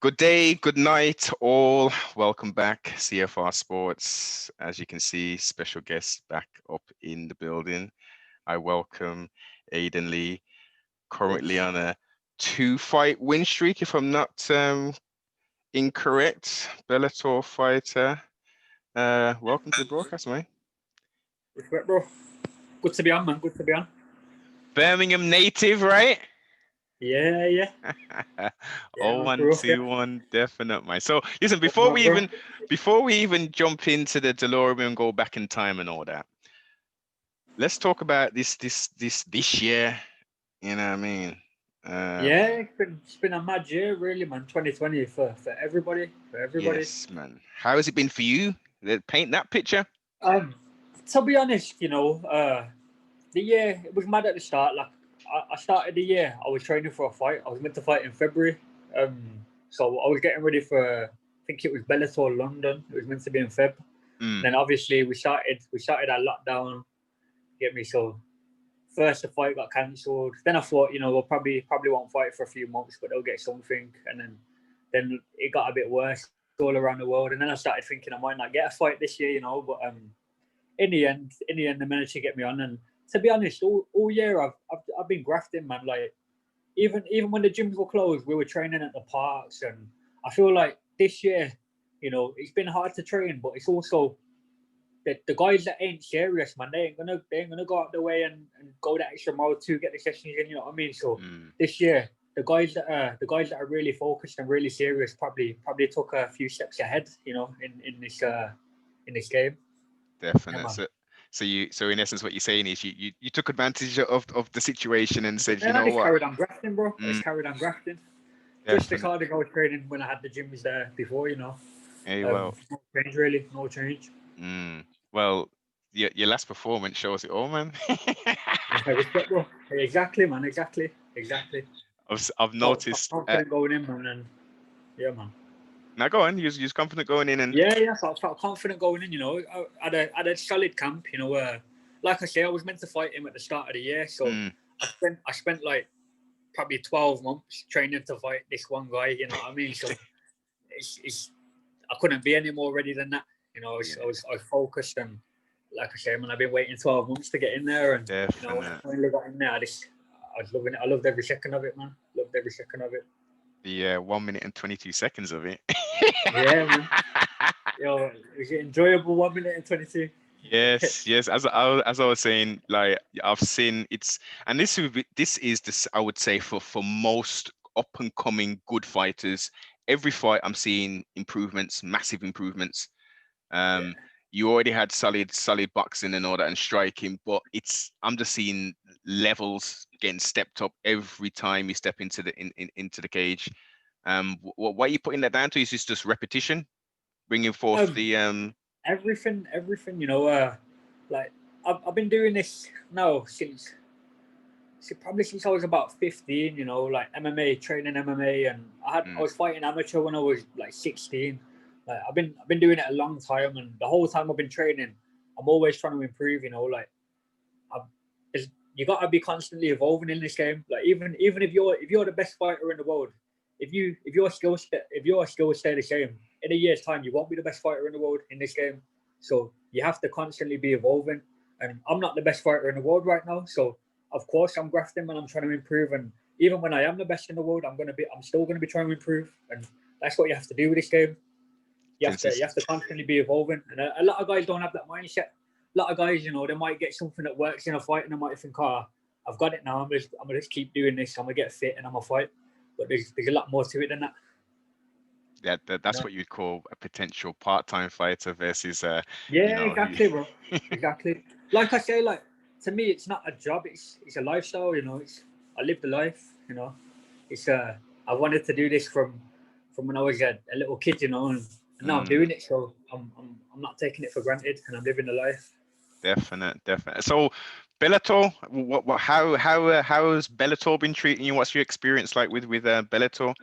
Good day, good night, all. Welcome back, CFR Sports. As you can see, special guest back up in the building. I welcome Aiden Lee, currently on a two-fight win streak, if I'm not incorrect. Bellator fighter. Welcome to the broadcast, mate. Respect, bro. Good to be on, man. Good to be on. Birmingham native, right? Yeah. Oh, Man, 1-2-1, definite, man. So listen, before we even jump into the DeLorean and go back in time and all that, let's talk about this year. You know what I mean? Yeah, it's been a mad year, really, man. 2020 for everybody, Yes, man. How has it been for you? Paint that picture. Um, to be honest, the year it was mad at the start. Like I started the year, I was training for a fight. I was meant to fight in February. So I was getting ready for, I think it was Bellator London. It was meant to be in Feb. Then obviously we started our lockdown. Get me so. First, the fight got cancelled. Then I thought, we'll probably won't fight for a few months, but they'll get something. And then it got a bit worse all around the world. And then I started thinking I might not get a fight this year, But in the end, they managed to get me on. And to be honest, all year I've been grafting, man. Like even when the gyms were closed, we were training at the parks. And I feel like this year, it's been hard to train, but it's also the guys that ain't serious, man, they ain't gonna go out the way and go that extra mile to get the sessions in. You know what I mean? So this year, the guys that are really focused and really serious probably took a few steps ahead. In this game. Yeah, Definite. man. So in essence, what you're saying is you took advantage of the situation and said, you Yeah, I know just what? carried on grafting, bro. I just carried on grafting. Just the Definite. kind of go training when I had the gyms there before. Hey, well, No change really, no change. well, your last performance shows it all, man. Yeah, respect, bro. Exactly, man. Exactly. I've Felt noticed. confident going in, man, and yeah, man. Now go on. You're confident going in and. Yeah. Felt confident going in. I had a solid camp. Like I say, I was meant to fight him at the start of the year, so I spent like probably 12 months training to fight this one guy. You know what I mean? So it's I couldn't be any more ready than that. I was focused, and like I say, man, I've been waiting 12 months to get in there, and when I Definite. finally got in there, I was loving it. I loved every second of it, man. Loved every second of it. The 1 minute and 22 seconds of it. Yeah, man. Yo, was it enjoyable? 1 minute and 22. Yes. As I was saying, like I've seen it's, and this is this I would say for most up and coming good fighters. Every fight I'm seeing improvements, massive improvements. Yeah. You already had solid boxing and all that and striking, but I'm just seeing levels getting stepped up every time you step into into the cage. What are you putting that down to? Is this just repetition, bringing forth Um, the. everything. Like I've been doing this now probably since I was about 15. Like MMA, training MMA, and I was fighting amateur when I was like 16. Like I've been doing it a long time, and the whole time I've been training, I'm always trying to improve. I've, you got to be constantly evolving in this game. Like even if you're the best fighter in the world, if your skills stay the same in a year's time, you won't be the best fighter in the world in this game. So you have to constantly be evolving. And I'm not the best fighter in the world right now, so of course I'm grafting and I'm trying to improve. And even when I am the best in the world, I'm still gonna be trying to improve. And that's what you have to do with this game. You have to constantly be evolving. And a lot of guys don't have that mindset. A lot of guys, they might get something that works in a fight and they might think, I've got it now. I'm gonna just keep doing this. I'm gonna get fit and I'm gonna fight. But there's a lot more to it than that. That's what you'd call a potential part-time fighter versus Yeah, exactly, bro. Exactly. Like I say, like to me, it's not a job. It's a lifestyle. I live the life. It's I wanted to do this from when I was a little kid. And now I'm doing it. So I'm not taking it for granted, and I'm living the life. Definite. So Bellator, how's Bellator been treating you? What's your experience like with Bellator?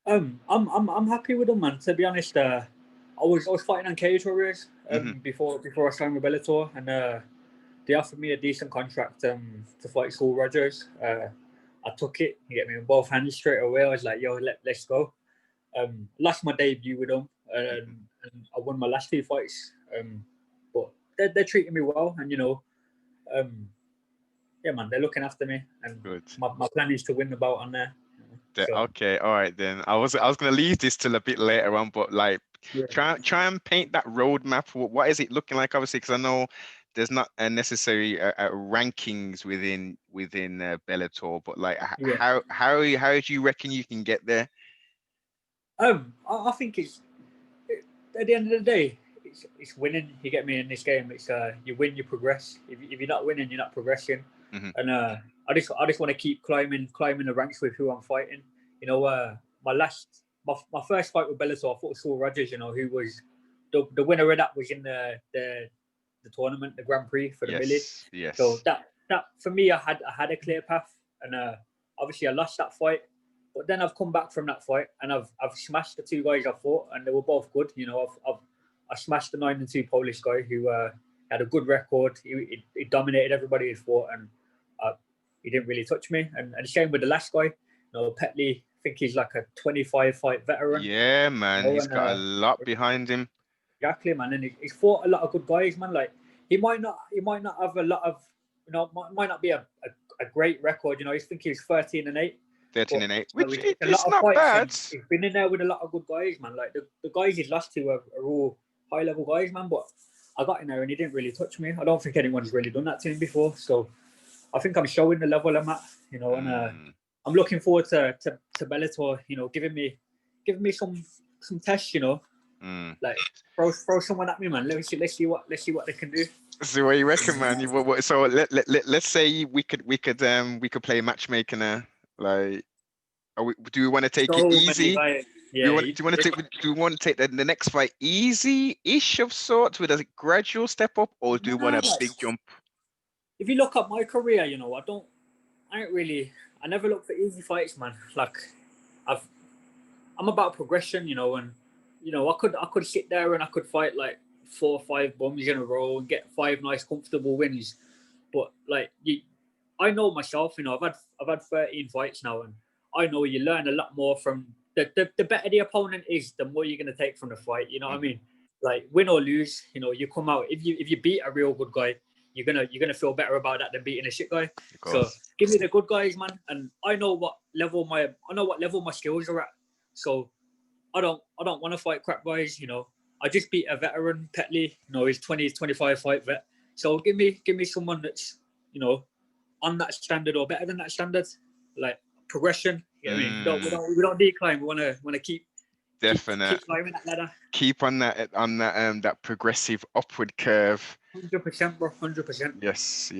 I'm happy with them, man. To be honest, I was fighting on Cage Warriors before I signed with Bellator, and they offered me a decent contract to fight Saul Rogers. I took it. He get me in both hands straight away. I was like, yo, let's go. Lost my debut with them, and I won my last 2 fights. But they're treating me well, and yeah, man, they're looking after me, and Good. my plan is to win the bout on there. So Okay, all right then. I was gonna leave this till a bit later on, but like yeah, try and paint that roadmap. What is it looking like? Obviously, because I know there's not a necessary rankings within Bellator, but like yeah. how do you reckon you can get there? I think at the end of the day, it's winning. You get me in this game. It's you win, you progress. If you're not winning, you're not progressing. Hmm. And I just want to keep climbing the ranks with who I'm fighting. My first fight with Bellator, I fought with Saul Rogers. Who was the winner of that was in the tournament, the Grand Prix for the Millie. Yes, So yes. that for me, I had a clear path, and obviously I lost that fight. But then I've come back from that fight, and I've smashed the 2 guys I fought, and they were both good. I smashed the 9-2 Polish guy who had a good record. He dominated everybody he fought, and he didn't really touch me. And same with the last guy, Petley. I think he's like a 25 fight veteran. Yeah, man. He's And got a lot behind him. exactly, man. And he's fought a lot of good guys, man. Like he might not have a lot of, might not be a great record. I think he's 13-8. 13 But and 8, which it's a lot it's of not fights, bad. and he's been in there with a lot of good guys, man. Like the guys he's lost to are all high level guys, man. But I got in there and he didn't really touch me. I don't think anyone's really done that to him before. So I think I'm showing the level I'm at, and I'm looking forward to Bellator, giving me some tests, like throw someone at me, man. Let's see what they can do. So what you reckon, man? So let's say we could play matchmaking there. Like, do we want to take it So many easy? guys, Do yeah. you want to take the next fight easy-ish of sorts with a gradual step up, or do you want Nah, a big jump? if you look at my career, I never look for easy fights, man. Like I'm about progression, and I could sit there and I could fight like 4 or 5 bums in a row and get 5 nice comfortable wins. But like I know myself, I've had 13 fights now, and I know you learn a lot more from the better the opponent is, the more you're gonna take from the fight. You know what I mean? Like win or lose, you come out, if you beat a real good guy, you're gonna feel better about that than beating a shit guy. So give me the good guys, man, and I know what level my skills are at. So I don't want to fight crap guys. I just beat a veteran, Petley. He's 25 fight vet. So give me someone that's on that standard or better than that standard, like progression. You know what I mean? We don't decline. We want to keep climbing that ladder. Keep on that progressive upward curve. 100%, bro. 100%. Yes.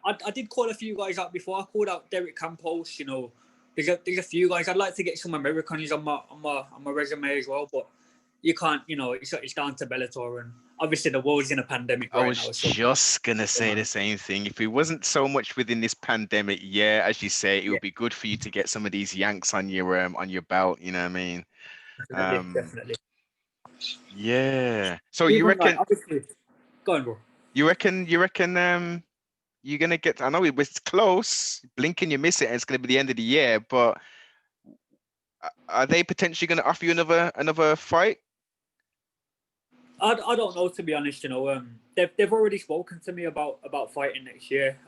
I did call a few guys out before. I called out Derek Campos. There's a few guys. I'd like to get some Americans on my resume as well, but you can't. It's down to Bellator, and obviously the world's in a pandemic right now. I was just gonna say the same thing. If it wasn't so much within this pandemic, yeah, as you say, it would be good for you to get some of these yanks on your belt. You know what I mean? Definitely. Yeah. So Even you reckon? obviously, go on, bro. You reckon? You're gonna get? I know it was close. Blink and you miss it, and it's gonna be the end of the year. But are they potentially gonna offer you another fight? I don't know, to be honest. They've already spoken to me about fighting next year,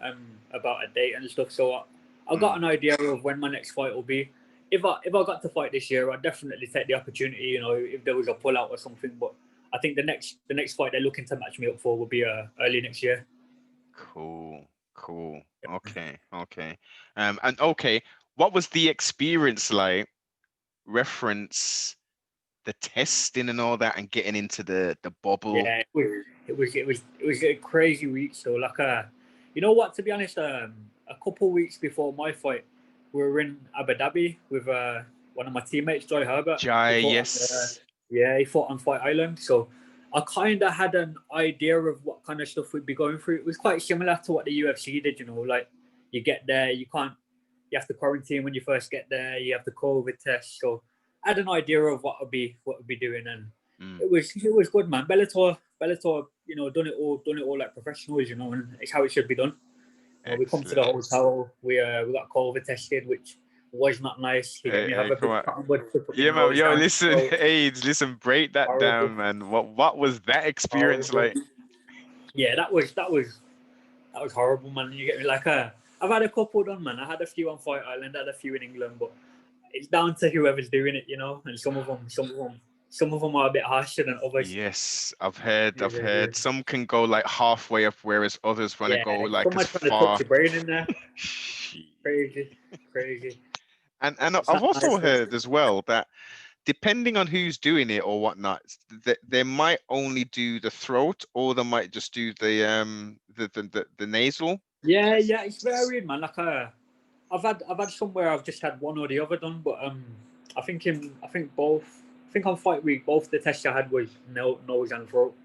about a date and stuff. So I got an idea of when my next fight will be. If I got to fight this year, I'd definitely take the opportunity. If there was a pullout or something. But I think the next fight they're looking to match me up for will be early next year. Cool. Okay. And okay, what was the experience like? Reference the testing and all that, and getting into the bubble. Yeah, it was a crazy week. So like, you know what? To be honest, a couple of weeks before my fight, we were in Abu Dhabi with one of my teammates, Joy Herbert. Yes. He fought on Fight Island. So I kind of had an idea of what kind of stuff we'd be going through. It was quite similar to what the UFC did. Like you get there, you have to quarantine when you first get there. You have the COVID test. So I had an idea of what I'd be doing, and it was good, man. Bellator, done it all like professionals, and it's how it should be done. We come to the hotel, we got COVID tested, which Was not nice. He get Hey, me have hey, a come big on. cotton bud to put my Yeah, man. nose Yo, down his listen, throat. AIDS, listen, break that Horrible. down, man. What was that experience Horrible. like? Yeah, that was horrible, man. You get me like I've had a couple done, man. I had a few on Fight Island, I had a few in England, but it's down to whoever's doing it, you know. And some of them are a bit harsher than others. Yes, Yeah, I've heard. Some can go like halfway up, whereas others want to yeah. go like Some as are trying to touch far. your brain in there. Crazy, crazy. And It's I've not also nice. heard as well that depending on who's doing it or whatnot, they might only do the throat or they might just do the nasal. Yeah, yeah. It's varied, man. Like I've had somewhere I've just had one or the other done, but I think both. I think on fight week both the tests I had was nose and throat.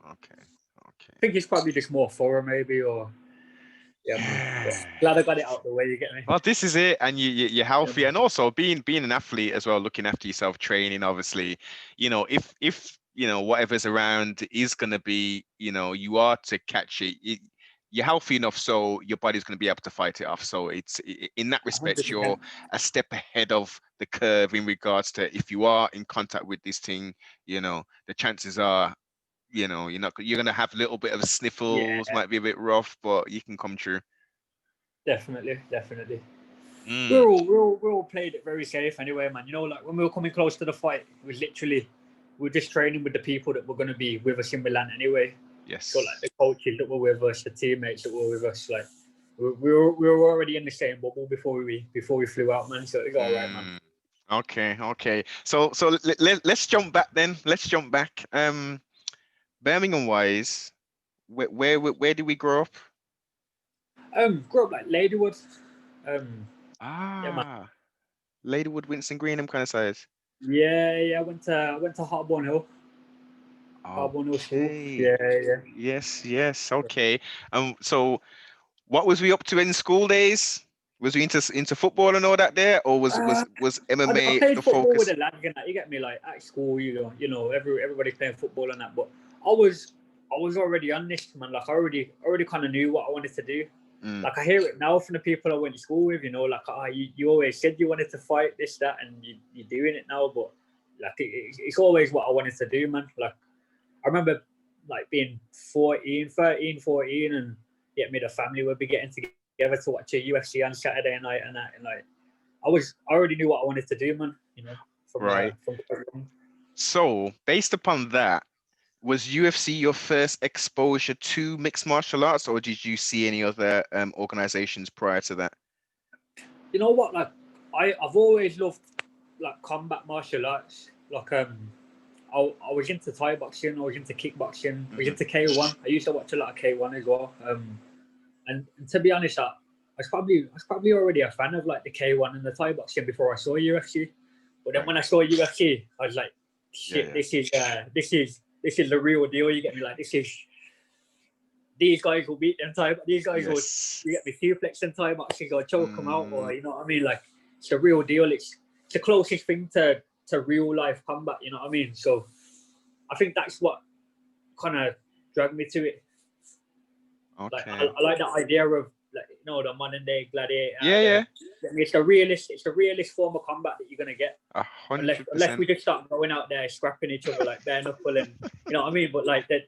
Okay, I okay. think it's probably just more thorough, maybe, or yeah, man. But Yeah. glad I got it out the way. You get me? Well, this is it, and you're Yeah, healthy, man. and also being an athlete as well, looking after yourself, training. Obviously, if whatever's around is gonna be, you are to catch it. You're healthy enough, so your body's gonna be able to fight it off. So in that respect, you're 100%. a step ahead of the curve in regards to if you are in contact with this thing, the chances are, you're gonna have a little bit of Yeah, sniffles, might be a bit rough, but you can come true. definitely, definitely. Mm, We're all played it very safe anyway, man. You know, like when we were coming close to the fight, it was literally we are just training with the people that were going to be with us in Milan anyway. So like yes. the coaches that were with us, the teammates that were with us, like we were already in the same bubble before we flew out, man. So it was all right, man. Mm, okay, okay. So let's jump back then. Let's jump back. Birmingham wise, where did we grow up? Grew up like Ladywood. Um, yeah, man. Ah, Ladywood, Winston Greenham kind of size. Yeah, yeah. I went to Hartborn Hill. Hartborn Hill School. Okay. Yeah, yeah. Yes, yes. Okay. So what was we up to in school days? Was we into football and all that there, or was Uh, was was I MMA played the football with focus? the lads and that. You get me, like at school, everybody's playing football and that. But I was already on this, man. Like I already kind of knew what I wanted to do. Mm, Like I hear it now from the people I went to school with. Like you always said you wanted to fight this, that, and you're doing it now. But like it's always what I wanted to do, man. Like I remember like being 14, 13, 14, and yeah, me and the family would be getting together to watch a UFC on Saturday night and that, and like. I already knew what I wanted to do, man. right. From quite young. So based upon that, was UFC your first exposure to mixed martial arts, or did you see any other organizations prior to that? You know what? Like I've always loved like combat martial arts. Like I was into Thai boxing. I was into kickboxing. I was Hmm. into K1. I used to watch a lot of K1 as well. And to be honest, I was probably already a fan of like the K1 and the Thai boxing before I saw UFC. But then Right. when I saw UFC, I was like, Yeah, shit, yeah. this is the real deal. You get me? Like this is these guys will beat them Thai. These guys will Yes. you get me suplex them Thai boxing or choke them out, Mm, or you know what I mean? Like it's the real deal. It's the closest thing to real life combat. You know what I mean? So I think that's what kind of dragged me to it. Like I, okay. I like that idea of like the modern day gladiator. Yeah, yeah. It's the realist form of combat that you're gonna get. A Unless hundred unless we percent. just start going out there scrapping each other like bare knuckle and you know what I mean. But like that,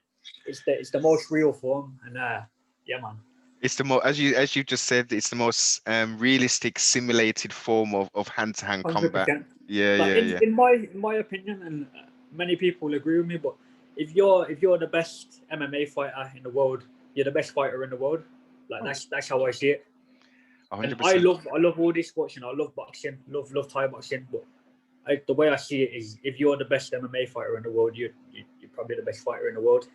it's the most real form and yeah, man. It's the most, as you just said, it's the most realistic simulated form of hand-to-hand Hundred combat. percent. Yeah, Like yeah, yeah. in my opinion, and many people agree with me, but if you're the best MMA fighter in the world, you're the best fighter in the world. Like Oh, that's how I see it. a And hundred I percent. love I love all these sports. I love boxing, love Thai boxing. But the way I see it is, if you're the best MMA fighter in the world, you're probably the best fighter in the world.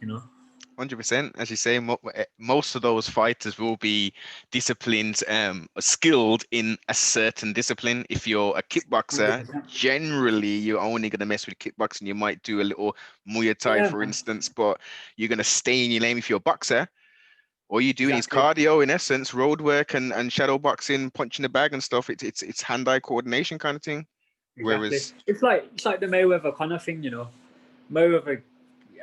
100%. As you say, most of those fighters will be disciplined, skilled in a certain discipline. If you're a Hundred kickboxer, percent. generally you're only going to mess with kickboxing. You might do a little Muay Thai, Yeah, for man. instance, but you're going to stay in your lane. If you're a boxer, all you're doing is Exactly. cardio, in essence, road work and shadow boxing, punching the bag and stuff. It's hand-eye coordination kind of thing. Exactly. Whereas, It's like the Mayweather kind of thing. Mayweather,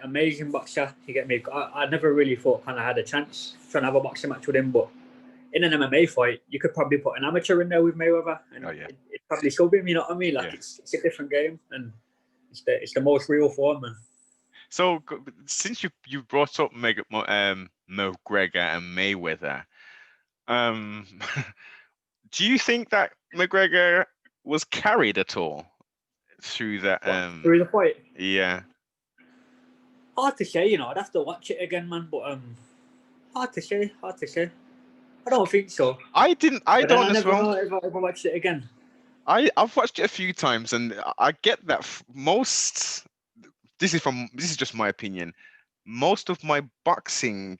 amazing boxer. You get me? I never really thought kind of had a chance trying to have a boxing match with him, but in an MMA fight, you could probably put an amateur in there with Mayweather, and it probably should be. You know what I mean? Like it's a different game, and it's the most real form, man. So since you brought up McGregor and Mayweather, do you think that McGregor was carried at all through that? Through the fight? Yeah. Hard to say, you know. I'd have to watch it again, man. But hard to say. I don't think so. I don't as well. If I ever watched it again. I've watched it a few times, and I get that most. This is just my opinion. Most of my boxing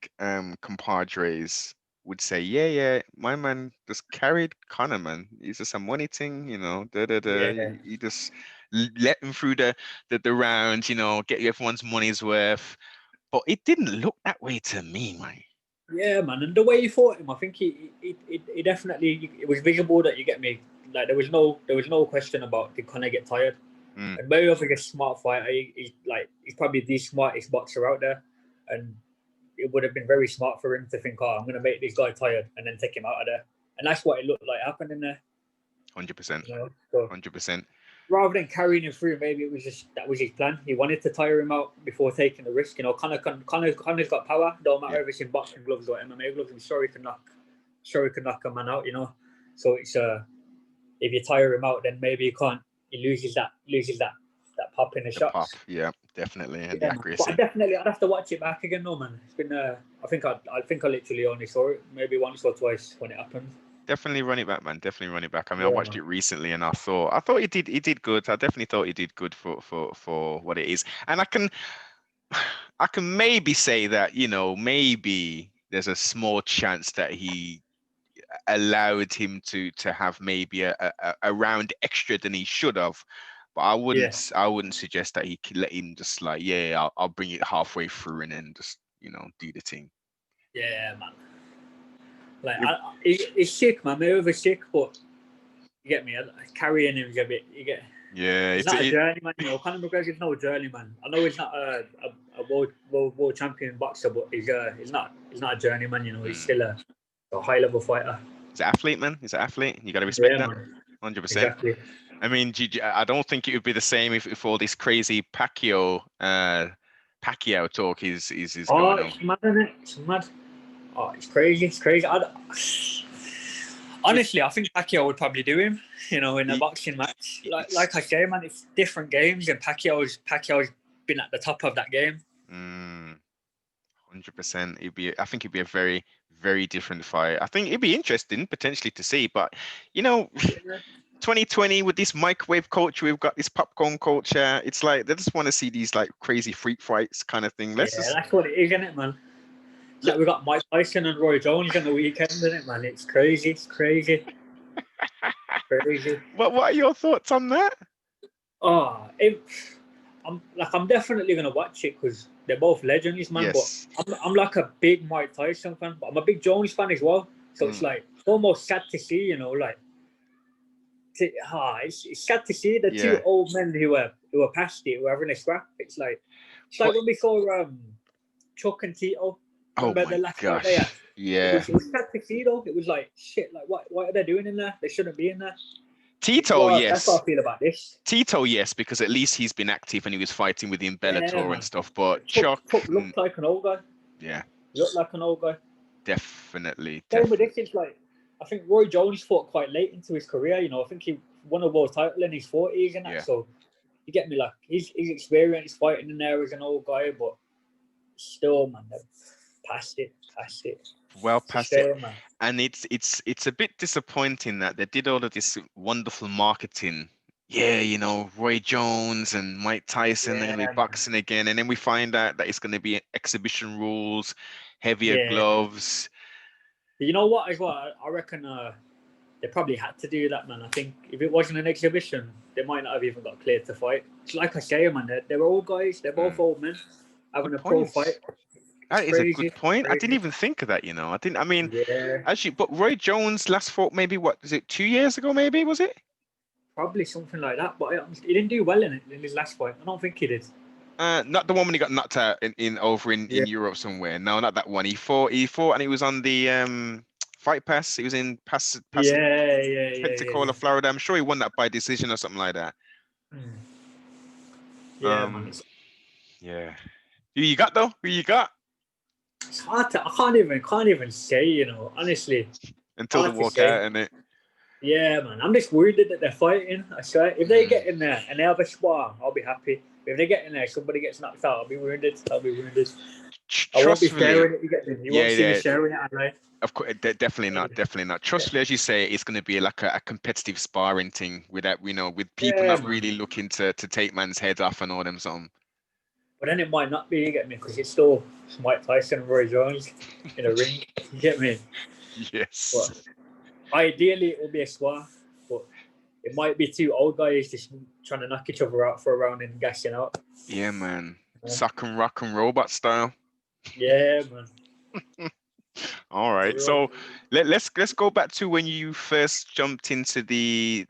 compadres would say, yeah, my man just carried Conor, man. He's just a money thing, you know. Yeah. He just let him through the rounds, you know, get everyone's money's worth. But it didn't look that way to me, man. Yeah, man, and the way he fought him, I think he definitely, it was visible that, you get me. Like there was no question about, did Conor get tired? And Mayweather is a smart fighter. He's probably the smartest boxer out there, and it would have been very smart for him to think, I'm going to make this guy tired and then take him out of there. And that's what it looked like happening there. 100%. You know? So, 100%. Rather than carrying him through, maybe it was just that was his plan. He wanted to tire him out before taking the risk. You know, Conor's got power. Don't matter if it's in boxing gloves or MMA gloves. I'm sure he can knock a man out. You know, so it's if you tire him out, then maybe you can't. He loses that pop in the shots. Pop, yeah, definitely, and the accuracy. But I'd have to watch it back again, though, man. It's been I think I literally only saw it maybe once or twice when it happened. Definitely run it back, man. Definitely run it back. I mean, I watched it recently, and I thought he did good. I definitely thought he did good for what it is. And I can maybe say that, you know, maybe there's a small chance that he allowed him to have maybe a round extra than he should have. But I wouldn't suggest that he could let him just like, I'll bring it halfway through and then just, you know, do the thing. Yeah, man. Like it's sick, man. Mayweather's sick, but you get me. Carrying him a bit. You get. Yeah, it's not a journeyman. You know, Conor McGregor's no journeyman. I know he's not a world champion boxer, but he's not a journeyman. You know, he's still a high level fighter. He's an athlete, man. He's an athlete. You got to respect that. 100%. Exactly. I mean, I don't think it would be the same if all this crazy Pacquiao talk is going on. It's mad, isn't it? It's mad. Oh, it's crazy. It's crazy. Honestly, I think Pacquiao would probably do him, you know, in a boxing match. Like I say, man, it's different games, and Pacquiao's been at the top of that game. 100%. I think it'd be a very, very different fight. I think it'd be interesting potentially to see, but you know, 2020 with this microwave culture, we've got this popcorn culture. It's like they just want to see these like crazy freak fights kind of thing. That's what it is, isn't it, man? It's like we got Mike Tyson and Roy Jones on the weekend, isn't it, man? It's crazy. It's crazy. Crazy. What are your thoughts on that? I'm definitely gonna watch it because they're both legends, man. Yes. But I'm like a big Mike Tyson fan, but I'm a big Jones fan as well. So it's like almost sad to see, you know, like it's sad to see the two old men who are past it, who are having a scrap. It's like when we saw Chuck and Tito. Oh my gosh! Yeah, it was sad to see though. It was like shit. Like what are they doing in there? They shouldn't be in there. Tito, yes. That's how I feel about this. Tito, yes, because at least he's been active and he was fighting with the Bellator and stuff. But Chuck looked like an old guy. Yeah, looked like an old guy. Definitely. Same with this. It's like I think Roy Jones fought quite late into his career. You know, I think he won a world title in his 40s and that. Yeah. So you get me, like he's experienced fighting in there as an old guy, but still, man, past it. Well past it. Man. And it's a bit disappointing that they did all of this wonderful marketing. Yeah, you know, Roy Jones and Mike Tyson, they're going to be boxing again. And then we find out that it's going to be exhibition rules, heavier gloves. But you know what, as well, I reckon they probably had to do that, man. I think if it wasn't an exhibition, they might not have even got cleared to fight. It's like I say, man, they're old guys. They're both old men having a pro fight. That is a good point. I didn't even think of that, you know. Actually, but Roy Jones last fought maybe, what, was it 2 years ago maybe, was it? Probably something like that, but he didn't do well in his last fight. I don't think he did. Not the one when he got knocked out in Europe somewhere. No, not that one. He fought and he was on the Fight Pass. He was in Yeah. Pensacola, Florida. I'm sure he won that by decision or something like that. Yeah, man. Yeah. Who you got though? Who you got? It's hard to. I can't even say. You know, honestly, Until they hard to walk say. out, and it. Yeah, man. I'm just worried that they're fighting. I swear. If they get in there and they have a spar, I'll be happy. If they get in there, somebody gets knocked out, I'll be wounded. I won't be Trustfully, sharing it. You get me? You won't see me yeah. sharing it online. Of course, definitely not. Trustfully, as you say, it's going to be like a competitive sparring thing with that, with people Yeah, not man. really looking to take man's head off and all them something. But then it might not be. You get me? Because it's still Mike Tyson and Roy Jones in a ring. You get me? Yes. But ideally, it will be a spar. But it might be two old guys just trying to knock each other out for a round and gassing out. Yeah, man. Sock and rock and robot style. Yeah, man. All right. So let's go back to when you first jumped into the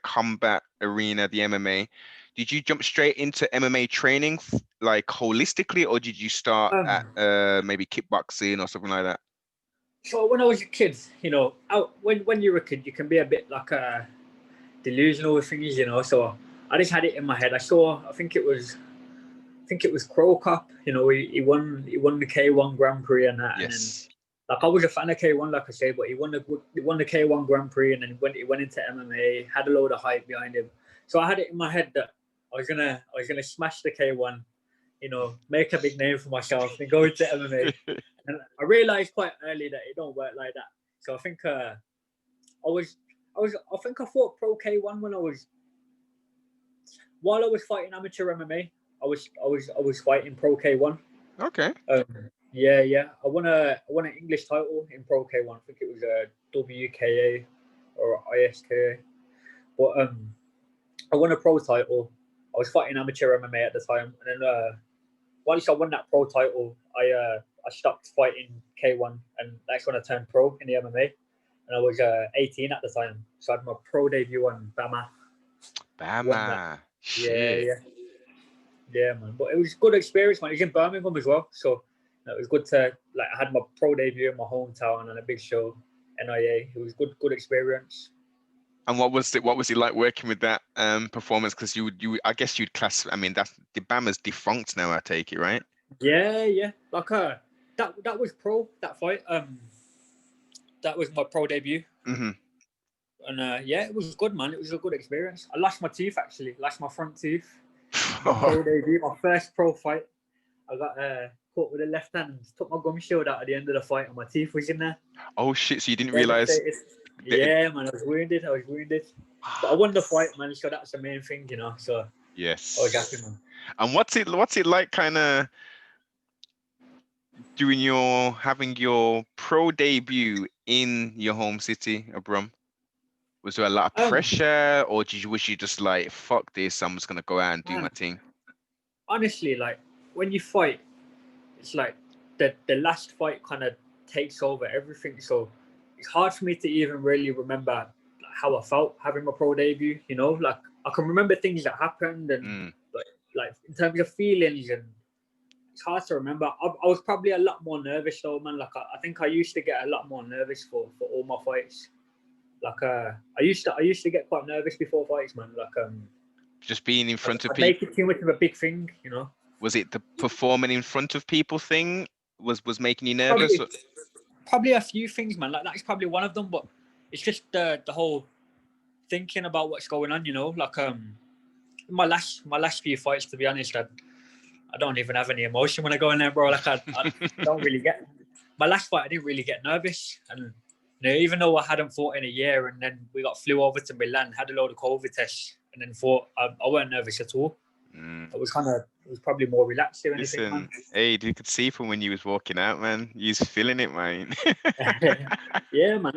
combat arena, the MMA. Did you jump straight into MMA training like holistically, or did you start at maybe kickboxing or something like that? So when I was a kid, when you're a kid, you can be a bit like delusional with things, So I just had it in my head. I think it was Crow Cup. He won the K1 Grand Prix and that. Yes. And then, I was a fan of K1, like I say, but he won the K1 Grand Prix, and then he went into MMA, had a load of hype behind him. So I had it in my head that I was gonna smash the K1, make a big name for myself, and go into MMA. And I realized quite early that it don't work like that. So I think I fought pro K1 while I was fighting amateur MMA. I was fighting pro K1. Okay. Yeah. I won an English title in pro K1. I think it was a WKA or ISKA. But I won a pro title. I was fighting amateur MMA at the time, and then once I won that pro title, I stopped fighting K1, and that's when I turned pro in the MMA. And I was 18 at the time, so I had my pro debut on Bama. Yeah, man. But it was a good experience, man. It was in Birmingham as well, so it was good to I had my pro debut in my hometown on a big show, NIA. It was good experience. And what was it like working with that performance? Because I guess you'd class. I mean, that's the Bama's defunct now. I take it, right? Yeah. That was pro, that fight. That was my pro debut. Mm-hmm. And yeah, it was good, man. It was a good experience. I lashed my teeth, actually. Lashed my front tooth. My pro debut, my first pro fight. I got caught with a left hand. Took my gum shield out at the end of the fight, and my teeth was in there. Oh shit! So you didn't realize? Yeah, man. I was wounded. But I won the fight, man. So that's the main thing, So yes, I was happy, man. And what's it like, kind of having your pro debut in your home city of Brum? Was there a lot of pressure, or was you just like, fuck this, I'm just gonna go out and do my thing? Honestly, when you fight, it's like the last fight kind of takes over everything. So it's hard for me to even really remember how I felt having my pro debut. I can remember things that happened, and like in terms of feelings, and it's hard to remember. I was probably a lot more nervous though, man. I think I used to get a lot more nervous for all my fights. I used to get quite nervous before fights, man. Just being in front of people. Make it too much of a big thing, Was it the performing in front of people thing was making you nervous? Probably a few things, man. That's probably one of them, but it's just the whole thinking about what's going on, my last few fights, to be honest, I don't even have any emotion when I go in there, bro. I don't really get. My last fight, I didn't really get nervous, and even though I hadn't fought in a year, and then we flew over to Milan, had a load of COVID tests, and then fought, I weren't nervous at all. It was probably more relaxed than anything, man. Aiden, you could see from when you was walking out, man. You's feeling it, man. Yeah, man.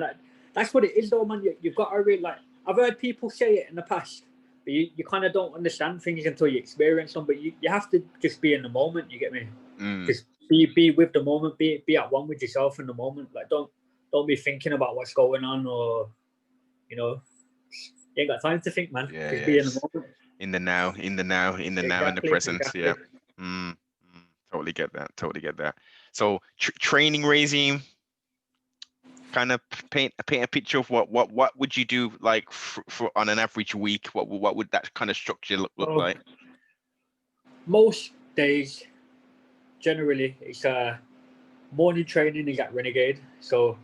That's what it is, though, man. You've got to really I've heard people say it in the past, but you kind of don't understand things until you experience them. But you have to just be in the moment. You get me? Just be with the moment. Be at one with yourself in the moment. Don't be thinking about what's going on, or you ain't got time to think, man. Yeah, just be in the moment. In the now, in the present. Exactly. Yeah. Totally get that. So training regime. kind of paint a picture of what would you do like for on an average week? What would that kind of structure look So like? most days, generally, it's morning training is at Renegade. So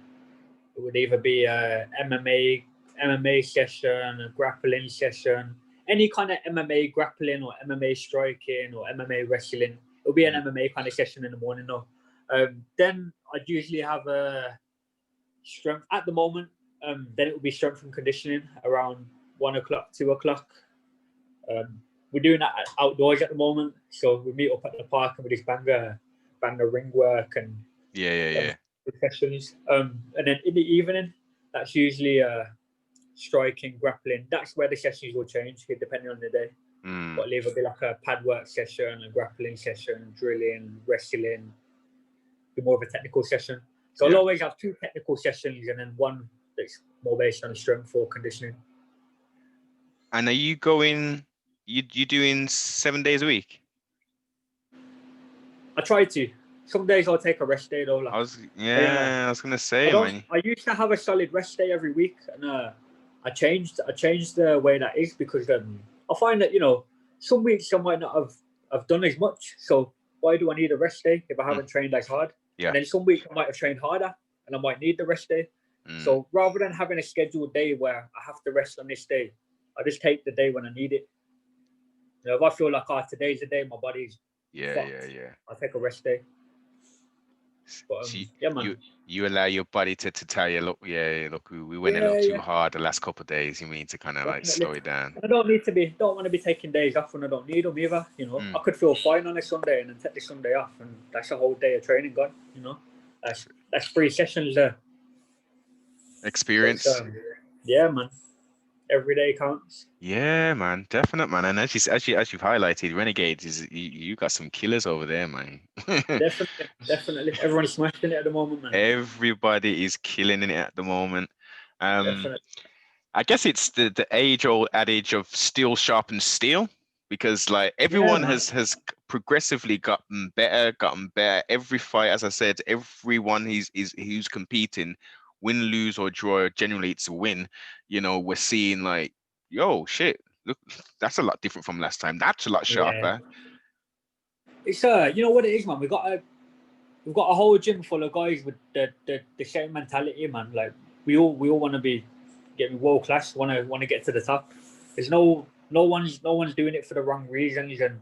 it would either be a MMA session, a grappling session, any kind of MMA grappling or MMA striking or MMA wrestling. It'll be an MMA kind of session in the morning though. Then I'd usually have a strength at the moment. Then it will be strength and conditioning around 1 o'clock, 2 o'clock. We're doing that outdoors at the moment, so we meet up at the park and we just bang the ring work and Yeah. sessions. And then in the evening, that's usually striking, grappling. That's where the sessions will change depending on the day. But it'll either be like a pad work session, a grappling session, drilling, wrestling, be more of a technical session. So I'll always have 2 technical sessions and then one that's more based on strength or conditioning. And are you going? You doing 7 days a week? I try to. Some days I'll take a rest day though. Like, I was gonna say, man. I used to have a solid rest day every week, and I changed the way that is because I find that some weeks I might not have done as much. So why do I need a rest day if I haven't trained as hard? Yeah. And then some weeks I might have trained harder, and I might need the rest day. So rather than having a scheduled day where I have to rest on this day, I just take the day when I need it. If I feel like today's the day my body's fucked, I'll take a rest day. But, so man. You allow your body to tell you, look, we went a little too hard the last couple of days. You mean to kind of like slow it down? I don't want to be taking days off when I don't need them either. I could feel fine on a Sunday and then take the Sunday off, and that's a whole day of training gone. That's 3 sessions there. Experience. Yeah, man. Every day counts. Yeah, man, definite, man. And as you've highlighted, Renegades you got some killers over there, man. Definitely. Everyone's smashing it at the moment, man. Everybody is killing it at the moment. Definitely. I guess it's the age-old adage of steel sharpens steel, because like everyone has progressively gotten better. Every fight, as I said, everyone who's competing, win, lose or draw, generally it's a win. We're seeing like, yo, shit, look, that's a lot different from last time. That's a lot sharper. It's you know what it is, man. We've got a whole gym full of guys with the same mentality, man. Like we all want to be getting world class, want to get to the top. There's no one's doing it for the wrong reasons, and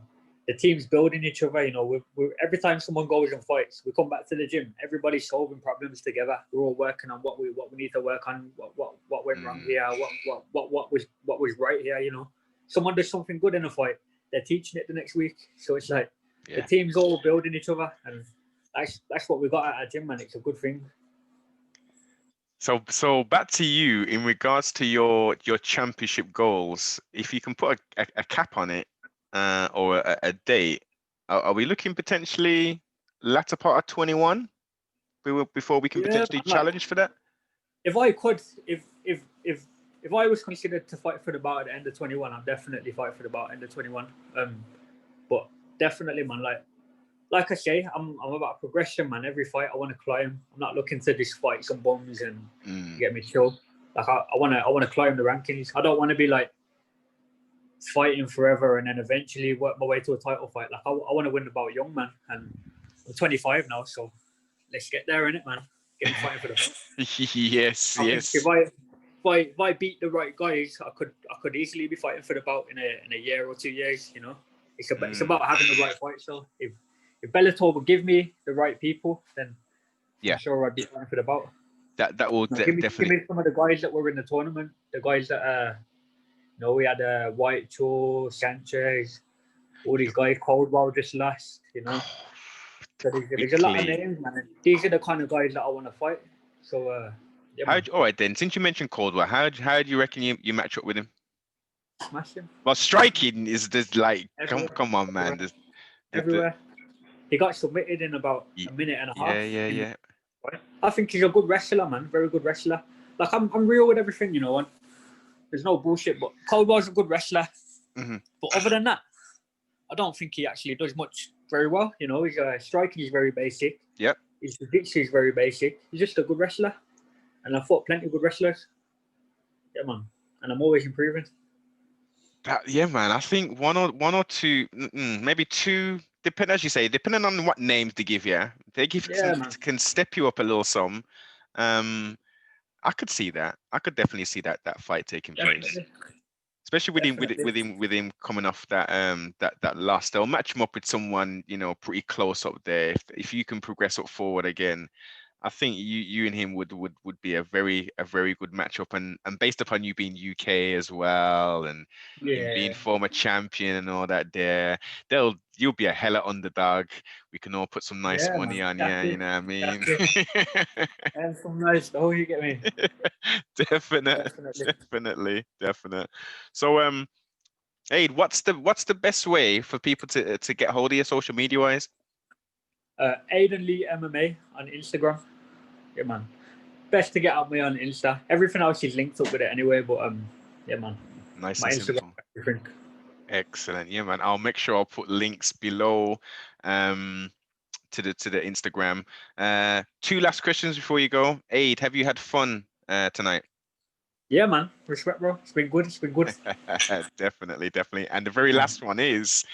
the team's building each other. We're every time someone goes and fights, we come back to the gym. Everybody's solving problems together. We're all working on what we need to work on. What went wrong here? What was right here? Someone does something good in a fight, they're teaching it the next week. So it's like the team's all building each other, and that's what we got at our gym, man. It's a good thing. So back to you in regards to your championship goals. If you can put a cap on it, or a date, are we looking potentially latter part of 21 before we can potentially challenge for that? If I could, if I was considered to fight for the belt at the end of 21, I'd definitely fight for the belt at the end of 21. But definitely, man, like I say, I'm about progression, man. Every fight I want to climb. I'm not looking to just fight some bums and get me killed. Like I want to climb the rankings. I don't want to be like fighting forever and then eventually work my way to a title fight. Like I want to win the belt young, man. And I'm 25 now, so let's get there, innit, man. Get me fighting for the belt. Yes. If I beat the right guys, I could easily be fighting for the belt in a year or 2 years. It's about having the right fight. So if Bellator will give me the right people, then I'm sure I'd be fighting for the belt. That will definitely give me some of the guys that were in the tournament. The guys that we had White Cho, Sanchez, all these guys. Coldwell just last. So there's a lot of names, man. These are the kind of guys that I want to fight. So all right then. Since you mentioned Coldwell, how do you reckon you match up with him? Smash him. Well, striking is just like come on, man. Everywhere. He got submitted in about a minute and a half. Yeah. I think he's a good wrestler, man. Very good wrestler. Like I'm real with everything, and there's no bullshit. But Coldwell's a good wrestler. Mm-hmm. But other than that, I don't think he actually does much very well. His striking is very basic. Yep. His jiu-jitsu is very basic. He's just a good wrestler. and I fought plenty of good wrestlers. Yeah, man, and I'm always improving. Yeah, man. I think one or two, maybe two. Depend as you say, depending on what names they give you. They give Yeah, man, can step you up a little some. I could see that. I could definitely see that fight taking place. definitely, Especially definitely. with him coming off that loss. They'll match him up with someone, pretty close up there. If you can progress up forward again, I think you and him would be a very good matchup, and based upon you being UK as well, and him being Yeah, former champion and all that there, you'll be a hella underdog. We can all put some nice yeah, man, money on you, that's you it, know what I mean? that's it. And some nice. Oh, you get me? Definite, Definitely. definite. So Aid, what's the best way for people to get hold of you social media wise? Aiden Lee MMA on Instagram. Yeah, man. Best to get at me on Insta. Everything else is linked up with it anyway. But yeah, man. Nice My and Instagram, simple. everything. Excellent. Yeah, man. I'll make sure I'll put links below to the Instagram. Two last questions before you go. Aid, have you had fun tonight? Yeah, man. Respect, bro. It's been good. It's been good. Definitely, definitely. And the very Man. last one is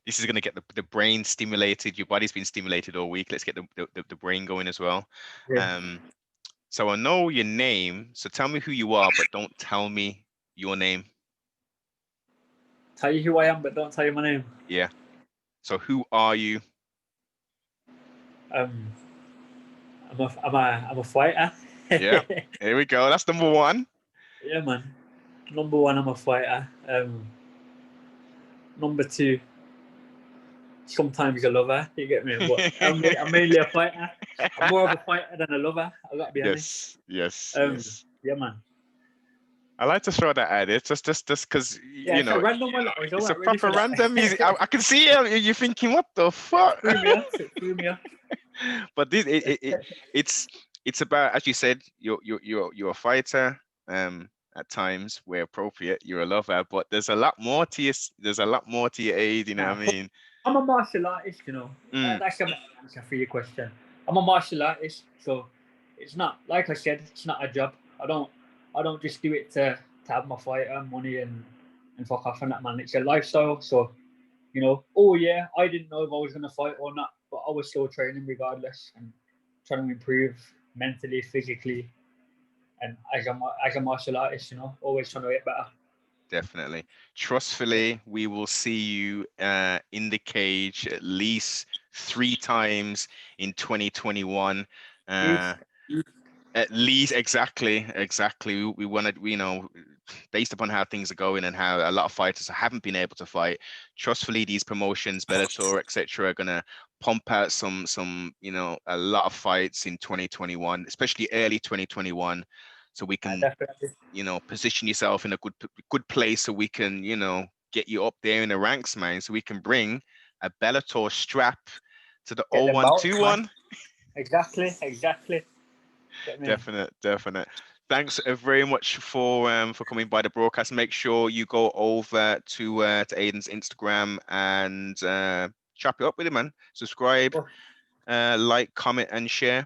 this is going to get the brain stimulated. Your body's been stimulated all week. Let's get the brain going as well. Yeah. So I know your name. So tell me who you are, but don't tell me your name. Tell you who I am, but don't tell you my name. Yeah. So who are you? Um, I'm a fighter. Yeah. Here we go. That's number one. Yeah, man. Number one, I'm a fighter. Number two, sometimes a lover. You get me? But I'm mainly a fighter. I'm more of a fighter than a lover. I gotta be honest. Yes, yes, yes. Yeah, man. I like to throw that at it, just because Yeah, it's a random one. I was it's a not ready proper for that. random. I can see you're thinking, what the fuck? Threw me off. It threw me off. But it's about, as you said, you're a fighter. At times where appropriate, you're a lover, but there's a lot more to you. There's a lot more to your aid. You know Nah, what I mean? I'm a martial artist. You know, Mm, that's the answer for your question. I'm a martial artist, so it's not like I said. It's not a job. I don't just do it to have my fight, earn money, and fuck off on that, man. It's a lifestyle. So you know, oh yeah, I didn't know if I was gonna fight or not, but I was still training regardless and trying to improve mentally, physically, and as a martial artist, you know, always trying to get better. definitely. Trustfully, we will see you in the cage at least 3 times in 2021. East, Uh, At least, exactly. We wanted, based upon how things are going and how a lot of fighters haven't been able to fight. Trustfully, these promotions, Bellator, etc., are gonna pump out a lot of fights in 2021, especially early 2021, so we can, definitely position yourself in a good place, so we can, get you up there in the ranks, man, so we can bring a Bellator strap to the get them belts, man. 0121. Exactly. Get me. Definite. Thanks very much for coming by the broadcast. Make sure you go over to Aiden's Instagram and chop it up with him, man. Subscribe, Oh, like, comment, and share.